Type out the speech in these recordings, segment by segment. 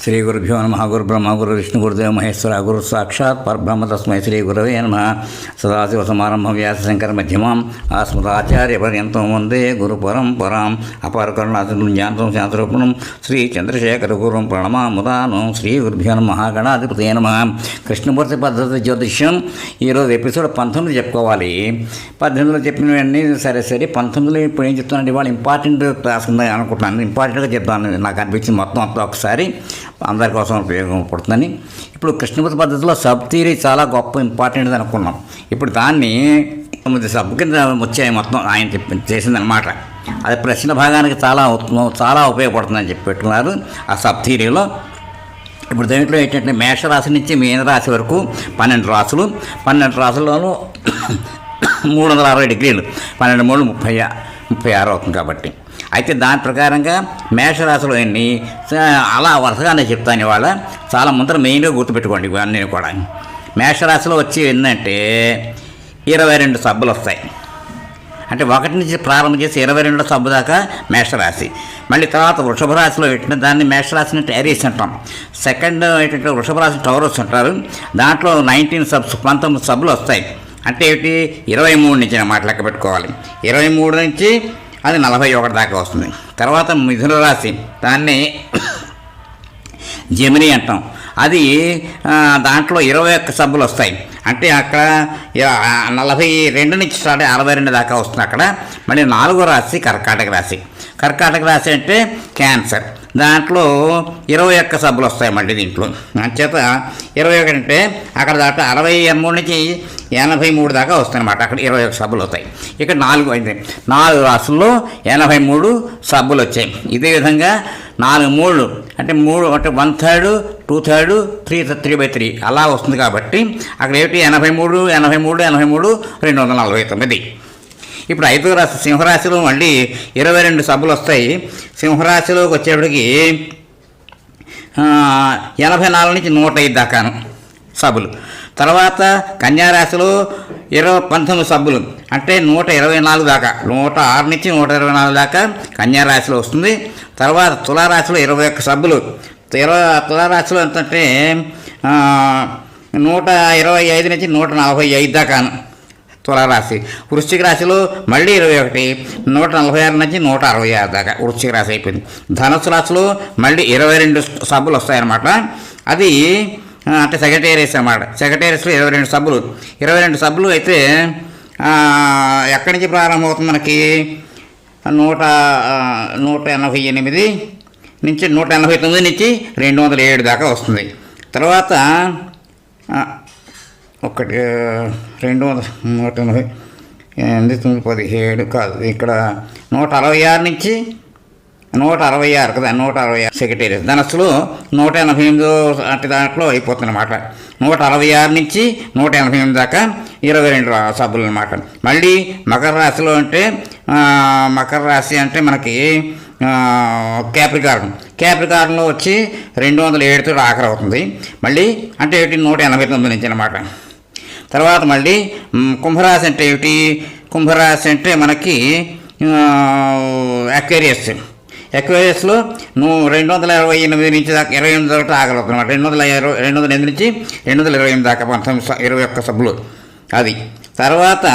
శ్రీ గురుభ్యో నమః. గురు బ్రహ్మ గురు విష్ణు గురుదేవ మహేశ్వర గురు సాక్షాత్ పరబ్రహ్మ తస్మై శ్రీ గురవే నమః. సదాశివ సమారంభం వ్యాసశంకర మధ్యమాం ఆస్మదాచార్య పర్యంతం వందే గురు పరంపరాం. అపార కరుణాసింధుం జ్ఞానం శాంతరూపణం శ్రీ చంద్రశేఖర గురుం ప్రణమాముదానం. శ్రీ గురుభ్యో నమః. గణాధిపతయే నమః. కృష్ణమూర్తి పద్ధతి జ్యోతిష్యం. ఈరోజు ఎపిసోడ్ 19 చెప్పుకోవాలి. 18లో చెప్పినవన్నీ సరే 19లో ఇప్పుడు ఏం చెప్తానండి, ఇవాళ ఇంపార్టెంట్ క్లాస్ ఉందని అనుకుంటున్నాను. ఇంపార్టెంట్గా చెప్తాను, నాకు అనిపించింది మొత్తం అంతా ఒకసారి అందరి కోసం ఉపయోగపడుతుందని. ఇప్పుడు కృష్ణమూర్తి పద్ధతిలో సబ్ థియరీ చాలా గొప్ప ఇంపార్టెంట్ అనుకున్నాం. ఇప్పుడు దాన్ని 9 సబ్ కింద వచ్చాయి మొత్తం ఆయన చేసిందనమాట. అది ప్రశ్న భాగానికి చాలా ఉపయోగపడుతుందని చెప్పి పెట్టుకున్నారు ఆ సబ్ థియరీలో. ఇప్పుడు దీంట్లో ఏంటంటే మేషరాశి నుంచి మీనరాశి వరకు 12 రాశులు. 12 రాశుల్లోనూ 360 డిగ్రీలు, 12 3 36 అవుతుంది కాబట్టి. అయితే దాని ప్రకారంగా మేషరాశిలో ఎన్ని అలా వరుసగానే చెప్తాను ఇవాళ. చాలా ముందర మెయిన్గా గుర్తుపెట్టుకోండి ఇవన్నీ కూడా. మేషరాశిలో వచ్చి ఏంటంటే 22 సబ్బులు వస్తాయి. అంటే 1 నుంచి ప్రారంభం చేసి 22 సబ్బు దాకా మేషరాశి. మళ్ళీ తర్వాత వృషభ రాశిలో పెట్టిన దాన్ని మేషరాశి అంటే ఏరీస్ అంటాం. సెకండ్ ఏంటంటే వృషభ రాశి టౌరస్ అంటారు. దాంట్లో 19 సబ్బులు వస్తాయి. అంటే ఏంటి, 23 నుంచి అన్నమాట లెక్క పెట్టుకోవాలి. 23 నుంచి అది 41 దాకా వస్తుంది. తర్వాత మిథున రాశి, దాన్ని జెమిని అంటాం. అది దాంట్లో 21 సబ్బులు వస్తాయి. అంటే అక్కడ 42 నుంచి స్టార్ట్ 62 దాకా వస్తుంది అక్కడ. మళ్ళీ 4వ రాశి కర్కాటక రాశి. కర్కాటక రాశి అంటే క్యాన్సర్. దాంట్లో 21 సబ్బులు వస్తాయి మళ్ళీ దీంట్లో. అంచేత 21 అంటే అక్కడ దాకా 63 నుంచి 83 దాకా వస్తాయన్నమాట. అక్కడ 21 సబ్బులు వస్తాయి. ఇక్కడ 4 రాశుల్లో 83 సబ్బులు వచ్చాయి. ఇదే విధంగా 4 3 అంటే 3 అంటే 1/3 2/3 3/3 అలా వస్తుంది. కాబట్టి అక్కడ ఏమిటి 83 83 83 249. ఇప్పుడు 5వ రాశి సింహరాశిలో మళ్ళీ 22 సబ్బులు వస్తాయి. సింహరాశిలోకి వచ్చేప్పటికి 84 నుంచి 105 దాకాను సబ్బులు. తర్వాత కన్యారాశిలో 19 సబ్బులు అంటే 124 దాకా, 106 నుంచి 124 దాకా కన్యారాశిలో వస్తుంది. తర్వాత తులారాశిలో 21 సబ్బులు. తులారాశిలో ఎంతంటే 125 నుంచి 145 దాకాను తులారాశి. వృశ్చిక రాశిలో మళ్ళీ 21, 146 నుంచి 166 దాకా వృశ్చిక రాశి అయిపోయింది. ధనుసు రాశిలో మళ్ళీ 22 సబ్బులు వస్తాయన్నమాట. అది అంటే సెక్రటేరియస్ అన్నమాట. సెక్రటేరియస్లో 22 సబ్బులు. 22 సబ్బులు అయితే ఎక్కడి నుంచి ప్రారంభమవుతుంది మనకి 188 నుంచి 189 నుంచి 207 దాకా వస్తుంది. తర్వాత 117 కాదు, ఇక్కడ 166 నుంచి 166 కదా, 166 సెక్రటేరియస్. ధనస్సులో 188 అంటే దాంట్లో అయిపోతుంది అన్నమాట. 166 నుంచి 188 దాకా 22 సబ్బులు అనమాట. మళ్ళీ మకర రాశిలో అంటే మకర రాశి అంటే మనకి క్యాప్రికార్న్లో వచ్చి 207తో ఆఖరి అవుతుంది. మళ్ళీ అంటే 189 నుంచి అనమాట. తర్వాత మళ్ళీ కుంభరాశి అంటే ఏమిటి, కుంభరాశి అంటే మనకి అక్వేరియస్లో 228 నుంచి దాకా 28 దాకా ఆగలుగుతుంది అనమాట. 208 నుంచి 228 దాకా 21 సబ్బులు అది. తర్వాత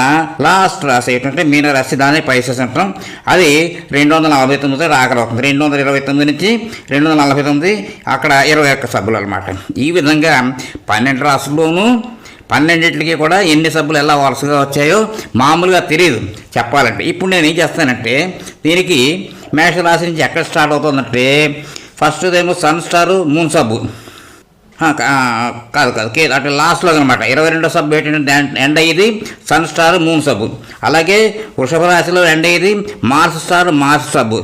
లాస్ట్ రాశి ఏంటంటే మీనరాశి, దాన్ని పైసెస్ అంటాం. అది 249 ఆకలవుతుంది. 229 నుంచి 249 అక్కడ 21 సబ్బులు అనమాట. ఈ విధంగా 12 రాశుల్లోనూ 12టికి కూడా ఎన్ని సబ్బులు ఎలా వరుసగా వచ్చాయో మామూలుగా తెలియదు చెప్పాలంటే. ఇప్పుడు నేను ఏం చేస్తానంటే దీనికి మేషరాశి నుంచి ఎక్కడ స్టార్ట్ అవుతుందంటే ఫస్ట్ ఏమో సన్ స్టార్ మూన్ సబ్బు కాదు అంటే లాస్ట్లో అనమాట. 22 సబ్బు ఏంటంటే ఎండ్ అయ్యేది సన్ స్టార్ మూన్ సబ్బు. అలాగే వృషభ రాశిలో ఎండ్ అయ్యేది మార్స్ స్టార్ మార్స్ సబ్బు.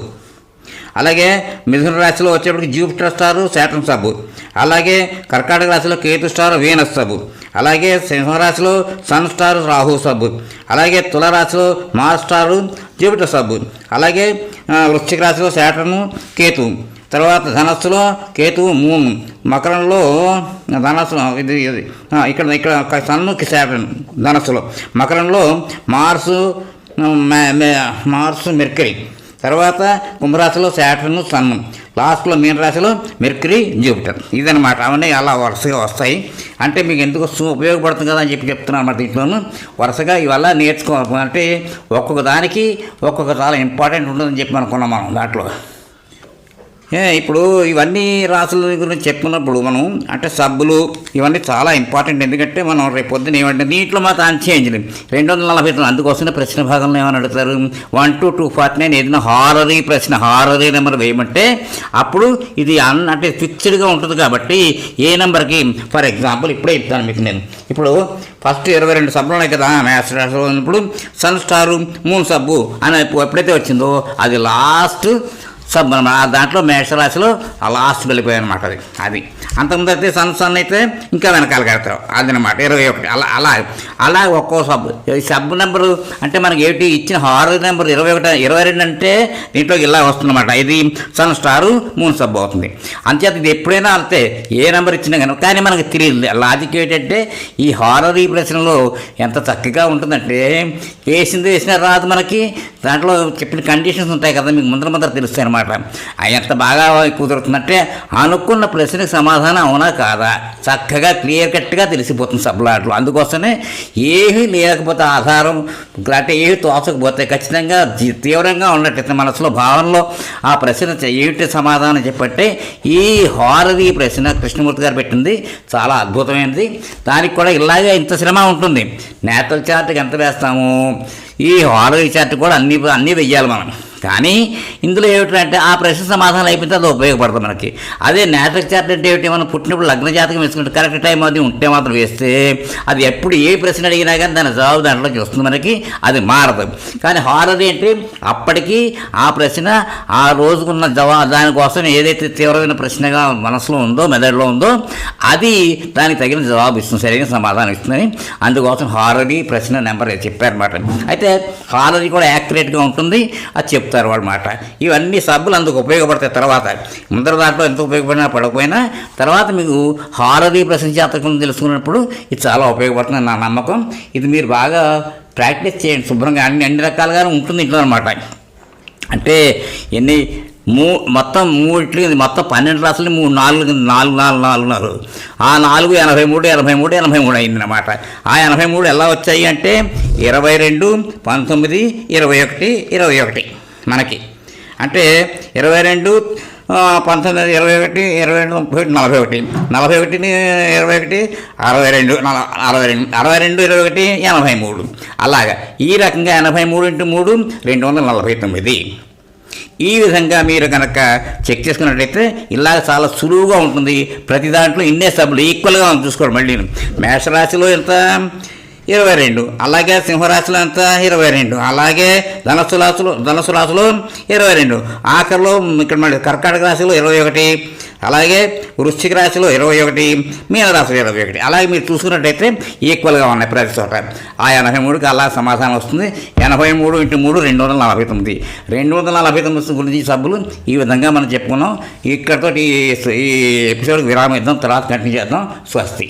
అలాగే మిథున రాశిలో వచ్చేప్పటికి జూపిటర్ స్టారు శాటర్న్ సబ్బు. అలాగే కర్కాటక రాశిలో కేతు స్టార్ వీనస్ సబ్బు. అలాగే సింహరాశిలో సన్ స్టార్ రాహు సబ్బు. అలాగే తులారాశిలో మార్స్ స్టారు జూపిటర్ సబ్బు. అలాగే వృశ్చిక రాశిలో శాటర్ను కేతు. తర్వాత ధనస్సులో కేతువు మూన్. మకరంలో ధనస్సు ఇది ఇక్కడ సన్ను శాటర్న్ ధనస్సులో. మకరంలో మార్సు మెర్కరీ. తర్వాత కుంభరాశిలో శాటర్న్ సన్, లాస్ట్లో మీనరాశిలో మెర్క్యూరీ జూపిటర్. ఇదనమాట. అవన్నీ అలా వరుసగా వస్తాయి. అంటే మీకు ఎందుకు ఉపయోగపడుతుంది కదా అని చెప్తున్నాను అన్నమాట. దీంట్లోనూ వరుసగా ఇవల్ల నేర్చుకోవాలి. అంటే ఒక్కొక్క దానికి ఒక్కొక్క చాలా ఇంపార్టెంట్ ఉంటుందని చెప్పి అనుకున్నాం మనం దాంట్లో. ఇప్పుడు ఇవన్నీ రాసుల గురించి చెప్పుకున్నప్పుడు మనం అంటే సబ్బులు ఇవన్నీ చాలా ఇంపార్టెంట్. ఎందుకంటే మనం రేపు పొద్దున ఏమంటే దీంట్లో మాత్రం అన్చేంజ్లు 249. అందుకోసమే ప్రశ్న భాగంలో ఏమని అడుగుతారు, 1 to 249 ఏదైనా హారరీ ప్రశ్న, హారరీ నెంబర్ వేయమంటే అప్పుడు ఇది అంటే ఫిక్స్డ్గా ఉంటుంది. కాబట్టి ఏ నెంబర్కి ఫర్ ఎగ్జాంపుల్ ఇప్పుడే చెప్తాను మీకు నేను. ఇప్పుడు ఫస్ట్ 22 సబ్బులు ఉన్నాయి కదా మ్యాథ్స్ రాశిలో ఉన్నప్పుడు సన్ స్టారు మూన్ సబ్బు అని ఎప్పుడైతే వచ్చిందో అది లాస్ట్ సబ్ దాంట్లో మేషరాశిలో లాస్ట్ వెళ్ళిపోయాయి అనమాట. అది అంతకుముందు అయితే సన్ అయితే ఇంకా వెనకాల కడతారు. అదనమాట 21. అలా ఒక్కో సబ్బు సబ్బు నెంబరు అంటే మనకి ఏమిటి ఇచ్చిన హారర్ నెంబర్ 21, 22 అంటే దీంట్లోకి ఇలా వస్తుందన్నమాట. ఇది సన్ స్టారు మూన్ సబ్బు అవుతుంది. అంతేత ఇది ఎప్పుడైనా అంతే ఏ నెంబర్ ఇచ్చినా కానీ మనకి తెలియదు. లాజిక్ ఏంటంటే ఈ హారర్ ఈ ప్రశ్నలో ఎంత చక్కగా ఉంటుందంటే వేసినా రాదు మనకి. దాంట్లో చెప్పిన కండిషన్స్ ఉంటాయి కదా మీకు ముందర తెలుస్తాయి అనమాట. ఎంత బాగా కుదురుతుందంటే అనుకున్న ప్రశ్నకు సమాధానం అవునా కాదా చక్కగా క్లియర్ కట్గా తెలిసిపోతుంది సబ్లాట్లో. అందుకోసమే ఏమీ లేకపోతే ఆధారం అంటే ఏమి తోచకపోతే ఖచ్చితంగా తీవ్రంగా ఉన్నట్టయితే మనసులో భావనలో ఆ ప్రశ్న ఏమిటి సమాధానం చెప్పంటే ఈ హారరీ ప్రశ్న కృష్ణమూర్తి గారు పెట్టింది చాలా అద్భుతమైనది. దానికి కూడా ఇలాగే ఇంత శ్రమ ఉంటుంది. నేతల చార్ట్కి ఎంత వేస్తాము, ఈ హారరీ చార్ట్ కూడా అన్నీ వెయ్యాలి మనం. కానీ ఇందులో ఏమిటంటే ఆ ప్రశ్న సమాధానం అయిపోతే అది ఉపయోగపడుతుంది మనకి. అదే నేతల చార్ట్ అంటే ఏమిటి, మనం పుట్టినప్పుడు లగ్న జాతకం వేసుకుంటే కరెక్ట్ టైం అది ఉంటే మాత్రం వేస్తే అది ఎప్పుడు ఏ ప్రశ్న అడిగినా కానీ దాని జవాబు దాంట్లోకి వస్తుంది మనకి, అది మారదు. కానీ హారర్ ఏంటి అప్పటికి ఆ ప్రశ్న ఆ రోజుకున్న దానికోసం ఏదైతే తీవ్రమైన ప్రశ్నగా మనసులో ఉందో మెదడులో ఉందో అది దానికి తగిన జవాబు ఇస్తుంది, సరైన సమాధానం ఇస్తుందని. అందుకోసం హారరీ ప్రశ్న నెంబర్ చెప్పారన్నమాట. అయితే హారరీ కూడా యాక్యురేట్గా ఉంటుంది, అది చెప్తారు వాళ్ళ మాట. ఇవన్నీ సబ్బులు అందుకు ఉపయోగపడతాయి. తర్వాత ముందర దాంట్లో ఎంత ఉపయోగపడినా పడకపోయినా తర్వాత మీకు హారరీ ప్రశ్న జాతకం తెలుసుకున్నప్పుడు ఇది చాలా ఉపయోగపడుతుంది నా నమ్మకం. ఇది మీరు బాగా ప్రాక్టీస్ చేయండి శుభ్రంగా. అన్ని రకాలుగానే ఉంటుంది ఇంట్లో అనమాట. అంటే మొత్తం 12 రాసులు 4 ఆ 4 83 అయిందన్నమాట. ఆ 83 ఎలా వచ్చాయి అంటే 22, 19, 21, 21 మనకి. అంటే 22, 19, 21, 22, 41, 41, 21, 62, 21, 83 అలాగా. ఈ రకంగా 83 × 3 249. ఈ విధంగా మీరు కనుక చెక్ చేసుకున్నట్టయితే ఇలాగ చాలా సులువుగా ఉంటుంది. ప్రతి దాంట్లో ఇన్నే సబ్బులు ఈక్వల్గా చూసుకోండి. మళ్ళీ మేషరాశిలో ఎంత 22, అలాగే సింహరాశిలో ఎంత 22, అలాగే ధనుసు రాశిలో 22, ఆఖరిలో ఇక్కడ మళ్ళీ కర్కాటక రాశిలో 21, అలాగే వృశ్చిక రాశిలో 21, మీనరాశిలో 21. అలాగే మీరు చూసుకున్నట్టయితే ఈక్వల్గా ఉన్నాయి ప్రతి చోట. ఆ 83కి అలా సమాధానం వస్తుంది. 83 × 3 249. 249 గురించి సబ్బులు ఈ విధంగా మనం చెప్పుకున్నాం. ఇక్కడితో ఈ ఎపిసోడ్కి విరామం ఇద్దాం, తర్వాత కంటిన్యూ చేద్దాం. స్వస్తి.